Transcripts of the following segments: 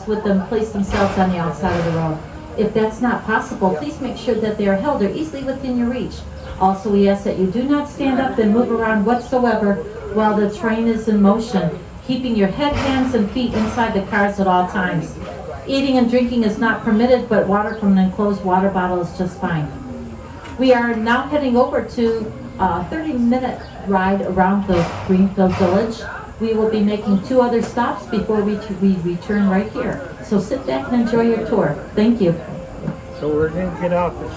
with them place themselves on the outside of the road. If that's not possible, please make sure that they are held or easily within your reach. Also, we ask that you do not stand up and move around whatsoever while the train is in motion, keeping your head, hands, and feet inside the cars at all times. Eating and drinking is not permitted, but water from an enclosed water bottle is just fine. We are now heading over to a 30-minute ride around the Greenfield Village. We will be making 2 other stops before we return right here. So sit back and enjoy your tour. Thank you. So we're going to get off the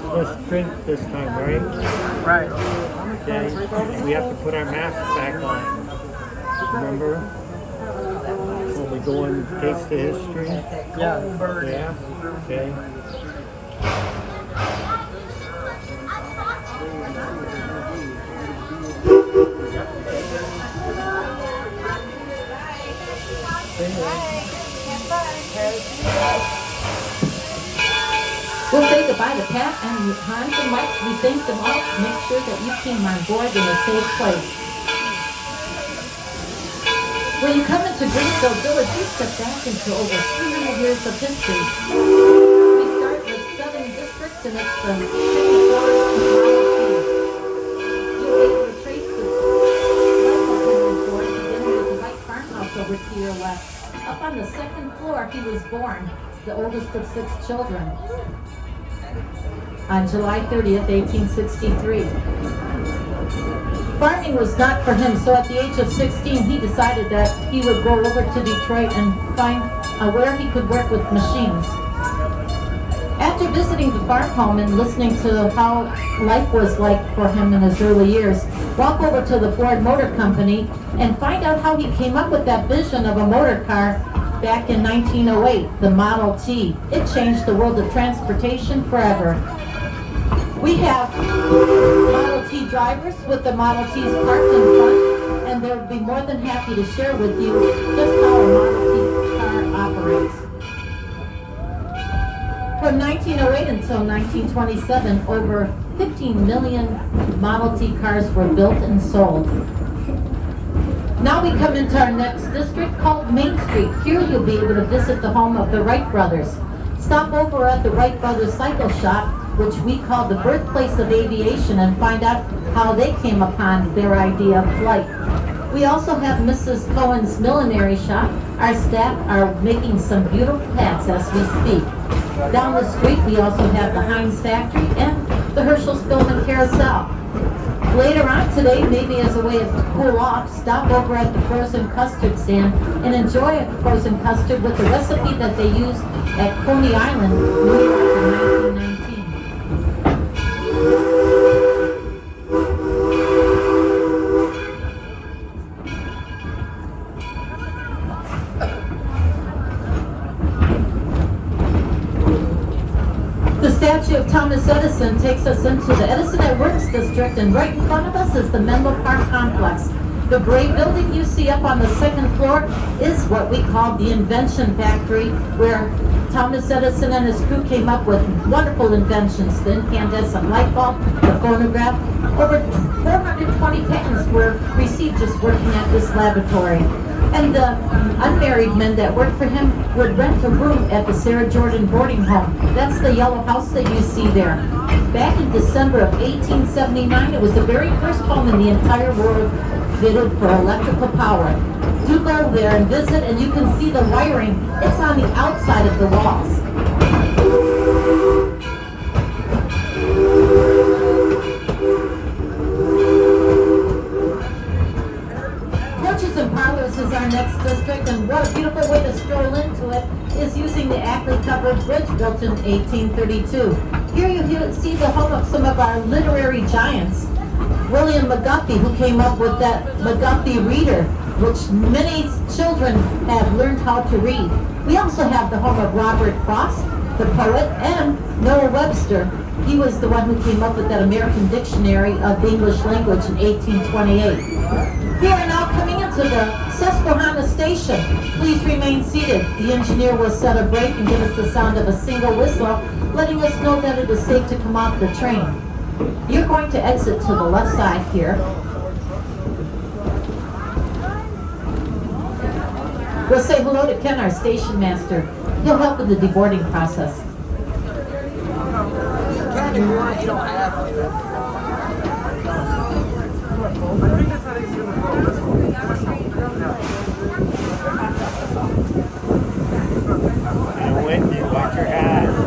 sprint this time, right? Right. Okay. We have to put our masks back on. Remember? When we go and taste the history? Yeah. Yeah? Okay. We'll say goodbye to Pat and Hans and Mike. We thank them all to make sure that you came on board in a safe place. When you come into Greenfield Village, you step back into over 300 years of history. We start with 7 districts, and it's from you'll be able to trace the life of Henry Ford, beginning with the white farmhouse over to your left. Up on the 2nd floor, he was born, the oldest of 6 children, on July 30th, 1863. Farming was not for him, so at the age of 16, he decided that he would go over to Detroit and find where he could work with machines. After visiting the farm home and listening to how life was like for him in his early years, walk over to the Ford Motor Company and find out how he came up with that vision of a motor car back in 1908, the Model T. It changed the world of transportation forever. We have Model T drivers with the Model Ts parked in front, and they'll be more than happy to share with you just how a Model T car operates. From 1908 until 1927, over 15 million Model T cars were built and sold. Now we come into our next district called Main Street. Here you'll be able to visit the home of the Wright brothers. Stop over at the Wright Brothers Cycle Shop, which we call the birthplace of aviation, and find out how they came upon their idea of flight. We also have Mrs. Cohen's Millinery Shop. Our staff are making some beautiful hats as we speak. Down the street we also have the Heinz Factory and the Herschel Spillman Carousel. Later on today, maybe as a way of cool off, stop over at the frozen custard stand and enjoy a frozen custard with the recipe that they used at Coney Island, New York in 1919. The statue of Thomas Edison takes us into the Edison at Works district, and right in front of us is the Menlo Park complex. The gray building you see up on the 2nd floor is what we call the Invention Factory, where Thomas Edison and his crew came up with wonderful inventions: the incandescent light bulb, the phonograph. Over 420 patents were received just working at this laboratory. And the unmarried men that worked for him would rent a room at the Sarah Jordan boarding home. That's the yellow house that you see there. Back in December of 1879, it was the very first home in the entire world fitted for electrical power. Do go there and visit, and you can see the wiring. It's on the outside of the walls. Is our next district, and what a beautiful way to stroll into it is using the Ackley Covered Bridge built in 1832. Here you see the home of some of our literary giants. William McGuffey, who came up with that McGuffey Reader, which many children have learned how to read. We also have the home of Robert Frost, the poet, and Noah Webster. He was the one who came up with that American Dictionary of the English Language in 1828. We are now coming into the Susquehanna Station. Please remain seated. The engineer will set a brake and give us the sound of a single whistle, letting us know that it is safe to come off the train. You're going to exit to the left side here. We'll say hello to Ken, our station master. He'll help with the deboarding process. Ken, if you want, you don't have to. And Wendy, watch your hat.